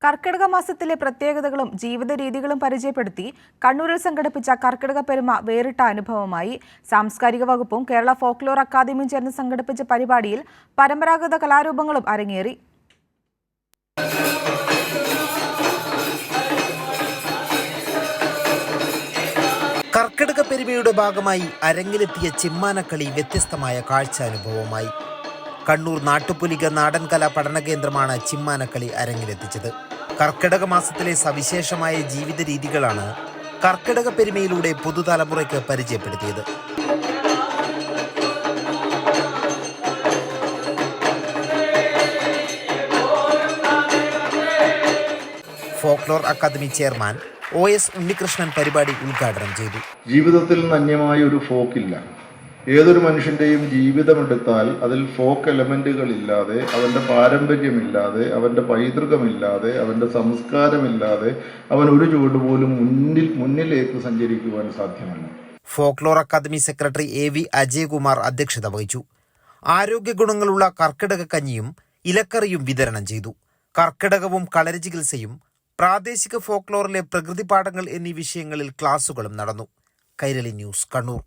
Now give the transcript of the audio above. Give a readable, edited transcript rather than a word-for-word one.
കർക്കിടക മാസത്തിലെ പ്രത്യേകതകളും ജീവിത രീതികളും പരിചയപ്പെടുത്തി കണ്ണൂരിൽ സംഘടിപ്പിച്ച കർക്കിടക പെരുമ വേറിട്ട അനുഭവമായി. സാംസ്കാരിക വകുപ്പും കേരള ഫോക്ലോർ അക്കാദമിയും ചേർന്ന് സംഘടിപ്പിച്ച പരിപാടിയിൽ പരമ്പരാഗത കലാരൂപങ്ങളും അരങ്ങേറി. കർക്കിടക പെരുമയുടെ ഭാഗമായി അരങ്ങിലെത്തിയ ചിമ്മാനക്കളി വ്യത്യസ്തമായ കാഴ്ചാനുഭവമായി. കണ്ണൂർ നാട്ടുപുലിക നാടൻ കലാ പഠന കേന്ദ്രമാണ് ചിമ്മാനക്കളി അരങ്ങിലെത്തിച്ചത്. കർക്കിടക മാസത്തിലെ സവിശേഷമായ ജീവിത രീതികളാണ് കർക്കിടക പെരുമയിലൂടെ പുതുതലമുറയ്ക്ക് പരിചയപ്പെടുത്തിയത്. Folklore academy chairman OS Unnikrishnan പരിപാടി ഉദ്ഘാടനം ചെയ്തു. ജീവിതത്തിൽ അന്യമായ ഒരു ഫോക്കില്ല. ഏതൊരു മനുഷ്യൻ്റെയും ജീവിതമെടുത്താൽ അതിൽ ഫോക്ക് എലമെൻറ്റുകളില്ലാതെ, അവൻ്റെ പാരമ്പര്യമില്ലാതെ, അവൻ്റെ പൈതൃകമില്ലാതെ, അവൻ്റെ സംസ്കാരമില്ലാതെ അവൻ ഒരു ചുവട് പോലും മുന്നിലേക്ക് സഞ്ചരിക്കുവാൻ സാധ്യമല്ല. Folklore academy secretary AV Ajayakumar അധ്യക്ഷത വഹിച്ചു. ആരോഗ്യ ഗുണങ്ങളുള്ള കർക്കിടക കഞ്ഞിയും ഇലക്കറിയും വിതരണം ചെയ്തു. കർക്കിടകവും കളരിചികിത്സയും പ്രാദേശിക ഫോക്ലോറിലെ പ്രകൃതി പാഠങ്ങൾ എന്നീ വിഷയങ്ങളിൽ ക്ലാസുകളും നടന്നു. കൈരളി ന്യൂസ്, കണ്ണൂർ.